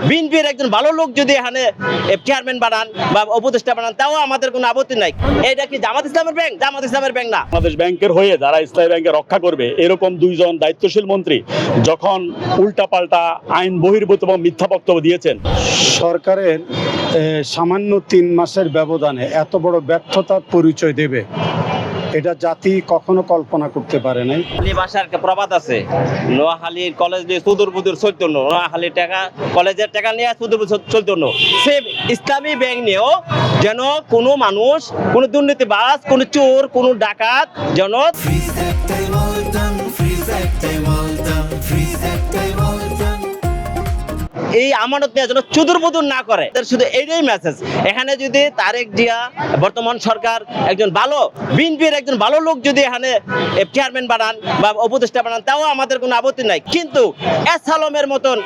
বিএনপির একজন ভালো লোক যদি এখানে চেয়ারম্যান বানান বা উপদেষ্টা বানান, তাও আমাদের কোনো আপত্তি নাই। এটা কি জামাত ইসলামের ব্যাংক? জামাত ইসলামের ব্যাংক না। বাংলাদেশ ব্যাংকের হয়ে যারা ইসলামী ব্যাংকে রক্ষা করবে, এরকম দুইজন দায়িত্বশীল মন্ত্রী যখন উল্টাপাল্টা আইন বহির্ভূত এবং মিথ্যা বক্তব্য দিয়েছেন, সরকারের সামান্য 3 মাসের ব্যবধানে এত বড় ব্যর্থতার পরিচয় দেবে, এটা জাতি কখনো কল্পনা করতে পারে নাই। ভাষার একটা প্রবাদ আছে, নোয়াখালীর কলেজ নিয়ে সুদূর বুদুর চৈতন্য, নোয়াখালীর টাকা কলেজের টাকা নিয়ে সুদূর বুদুর চৈতন্য। সে ইসলামী ব্যাংক নিয়েও যেন কোনো মানুষ, কোনো দুর্নীতিবাজ, কোনো চোর, কোনো ডাকাত যেন এই আমানত নিয়ে যেন চুদুর বুদুর না করে। শুধু এইটাই মেসেজ। এখানে যদি তারেক জিয়া বর্তমান সরকার একজন ভালো বিএনপির একজন ভালো লোক যদি এখানে চেয়ারম্যান বানান বা উপদেষ্টা বানান, তাও আমাদের কোনো আপত্তি নাই। কিন্তু এসালমের মতন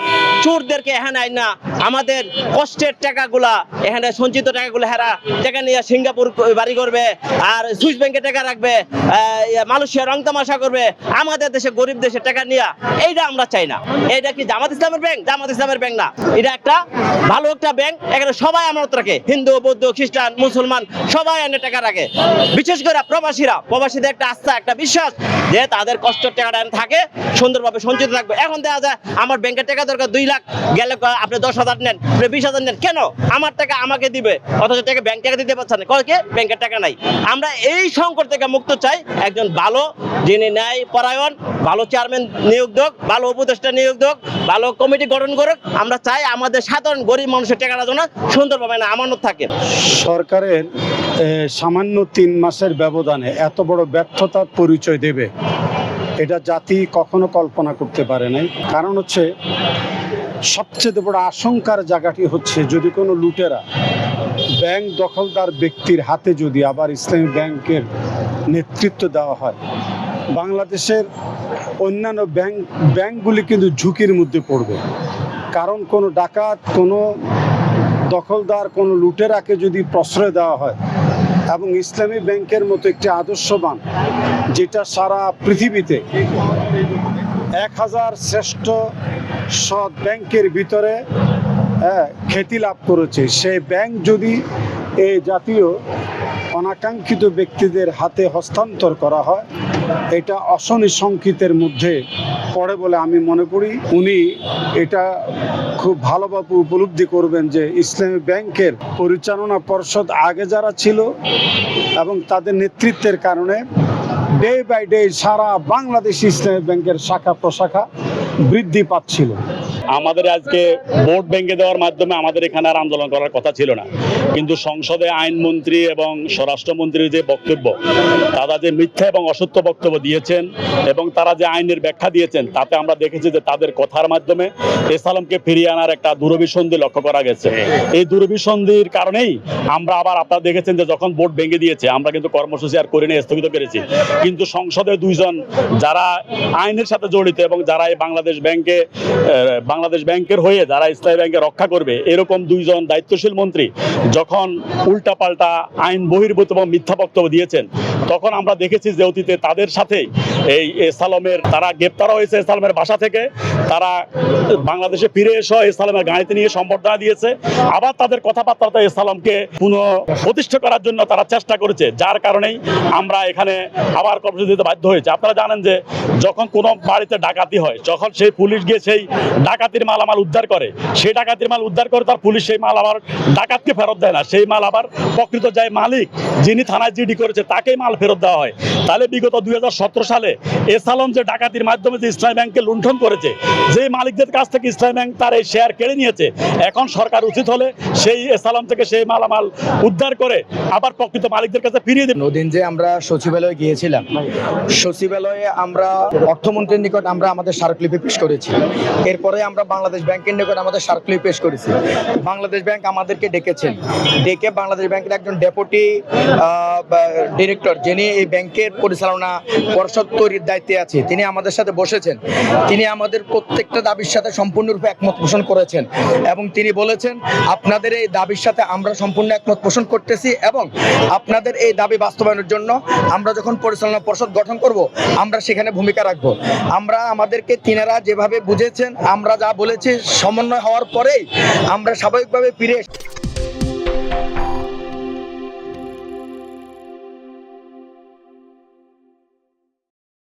চোরদেরকে এখানে আইনা আমাদের কষ্টের টাকাগুলা, এখানে সঞ্চিত টাকাগুলো হেরা টাকা নিয়ে সিঙ্গাপুর বাড়ি করবে আর সুইস ব্যাংকে টাকা রাখবে, মালয়েশিয়া রং তামাশা করবে, আমাদের দেশে গরিব দেশে টাকা নিয়ে, এইটা আমরা চাই না। এটা কি জামাত ইসলামের ব্যাংক? জামাত ইসলামের ব্যাংক না। এটা একটা ভালো একটা ব্যাংক, এখানে সবাই আমানত রাখে, হিন্দু, বৌদ্ধ, খ্রিস্টান, মুসলমান সবাই এনে টাকা রাখে। বিশেষ করে প্রবাসীদের একটা আস্থা, একটা বিশ্বাস যে তাদের কষ্টের টাকাটা থাকে, সুন্দরভাবে সঞ্চিত থাকবে। এখন দেখা যায় আমার ব্যাংকের টাকা দরকার 2 লাখ, গেলে আপনি 10,000 নেন, আপনি 20,000 নেন, কেন? আমার টাকা আমাকে দিবে, অথচ টাকা ব্যাংক টাকা দিতে পারছে না, কে? ব্যাংকের টাকা নাই। আমরা এই সংকট থেকে মুক্ত চাই। একজন ভালো, যিনি ন্যায় পরায়ণ, ভালো চেয়ারম্যান নিয়োগ হোক, ভালো উপদেষ্টা নিয়োগ হোক, ভালো কমিটি গঠন করুক। আমরা চাই আমাদের সাধারণ গরিব মানুষের টাকাটা যেন সুন্দরভাবে না আমানত থাকে। সরকারের সামান্য 3 মাসের ব্যবধানে এত বড় ব্যর্থতার পরিচয় দেবে, এটা জাতি কখনো কল্পনা করতে পারে নাই। কারণ হচ্ছে, সবচেয়ে বড় আশঙ্কার জায়গাটি হচ্ছে, যদি কোনো লুটেরা ব্যাংক দখলদার ব্যক্তির হাতে যদি আবার ইসলামী ব্যাংকের নেতৃত্ব দেওয়া হয়, বাংলাদেশের অন্যান্য ব্যাংকগুলি কিন্তু ঝুঁকির মধ্যে পড়বে। কারণ কোনো ডাকাত, কোনো দখলদার, কোনো লুটেরাকে যদি প্রশ্রয় দেওয়া হয় এবং ইসলামী ব্যাংকের মতো একটি আদর্শবান, যেটা সারা পৃথিবীতে 1000 শ্রেষ্ঠ সৎ ব্যাংকের ভিতরে খ্যাতি লাভ করেছে, সেই ব্যাংক যদি এই জাতীয় অনাকাঙ্ক্ষিত ব্যক্তিদের হাতে হস্তান্তর করা হয়, এটা অশনি সংকেতের মধ্যে পড়ে বলে আমি মনে করি। উনি এটা খুব ভালোভাবে উপলব্ধি করবেন যে ইসলামী ব্যাংকের পরিচালনা পর্ষদ আগে যারা ছিল এবং তাদের নেতৃত্বের কারণে ডে বাই ডে সারা বাংলাদেশ ইসলামী ব্যাংকের শাখা প্রশাখা বৃদ্ধি পাচ্ছিল। আমাদের আজকে ভোট ভেঙে দেওয়ার মাধ্যমে আমাদের এখানে আর আন্দোলন করার কথা ছিল না, কিন্তু সংসদে আইনমন্ত্রী এবং স্বরাষ্ট্রমন্ত্রীর যে বক্তব্য, তারা যে মিথ্যা এবং অসত্য বক্তব্য দিয়েছেন এবং তারা যে আইনের ব্যাখ্যা দিয়েছেন, তাতে আমরা দেখেছি যে তাদের কথার মাধ্যমে এসালামকে ফিরিয়ে আনার একটা দূরভিসন্ধি লক্ষ্য করা গেছে। এই দূরভিসন্ধির কারণেই আমরা আবার, আপনারা দেখেছেন যে যখন ভোট ভেঙে দিয়েছে, আমরা কিন্তু কর্মসূচি আর করিনি, স্থগিত করেছি। কিন্তু সংসদে 2 জন যারা আইনের সাথে জড়িত এবং যারা এই বাংলাদেশ ব্যাংকের হয়ে যারা ইসলামী ব্যাংকে রক্ষা করবে, এরকম 2 জন দায়িত্বশীল মন্ত্রী যখন উল্টাপাল্টা আইন বহির্ভূত এবং মিথ্যা বক্তব্য দিয়েছেন, তখন আমরা দেখেছি যে অতীতে তাদের সাথে এই এসালামের, তারা গ্রেপ্তার হয়েছে এসালামের বাসা থেকে, তারা বাংলাদেশে ফিরে এসে এসালামের গাড়িতে নিয়ে সম্বর্ধনা দিয়েছে। আবার তাদের কথাবার্তাতে এসালামকে পুনঃ প্রতিষ্ঠা করার জন্য তারা চেষ্টা করেছে, যার কারণেই আমরা এখানে আবার কর্মসূচি দিতে বাধ্য হয়েছে। আপনারা জানেন যে যখন কোনো বাড়িতে ডাকাতি হয়, যখন সেই পুলিশ গিয়ে সেই ডাকাতির মালামাল উদ্ধার করে, সেই ডাকাতির মাল উদ্ধার করে তার পুলিশ সেই মাল আবার ডাকাতকে ফেরত দেয় না, সেই মাল আবার প্রকৃত যায় মালিক, যিনি থানায় জিডি করেছে, তাকেই মাল ফেরত দেওয়া হয়। তাহলে বিগত 2017 সালে এসালাম যে ডাকাতির মাধ্যমে যে ইসলামী ব্যাংককে লুণ্ঠন করেছে, যে মালিকদের কাছ থেকে ইসলামী ব্যাংক তার এই শেয়ার কেড়ে নিয়েছে, এখন সরকার উচিত হলে সেই এসালাম থেকে সেই মালামাল উদ্ধার করে আবার প্রকৃত মালিকদের কাছে ফিরিয়ে দেবে। ওদিন যে আমরা সচিবালয়ে গিয়েছিলাম, সচিবালয়ে আমরা অর্থমন্ত্রীর নিকট আমরা আমাদের স্মারকলিপি পেশ করেছি। এরপরে আমরা বাংলাদেশ ব্যাংকের নিকট আমাদের স্মারকলিপি পেশ করেছি। বাংলাদেশ ব্যাংক আমাদেরকে ডেকেছেন ডেকে বাংলাদেশ ব্যাংকের একজন ডেপুটি ডিরেক্টর, যিনি এই ব্যাংকের পরিচালনা পর্ষদ তৈরির দায়িত্বে আছে, তিনি আমাদের সাথে বসেছেন। তিনি আমাদের প্রত্যেকটা দাবির সাথে সম্পূর্ণরূপে একমত পোষণ করেছেন এবং তিনি বলেছেন আপনাদের এই দাবির সাথে আমরা সম্পূর্ণ একমত পোষণ করতেছি এবং আপনাদের এই দাবি বাস্তবায়নের জন্য আমরা যখন পরিচালনা পর্ষদ গঠন করব আমরা সেখানে ভূমিকা রাখব। আমরা আমাদেরকে তিনারা যেভাবে বুঝেছেন, আমরা যা বলেছি সমন্বয় হওয়ার পরেই আমরা স্বাভাবিকভাবে ফিরে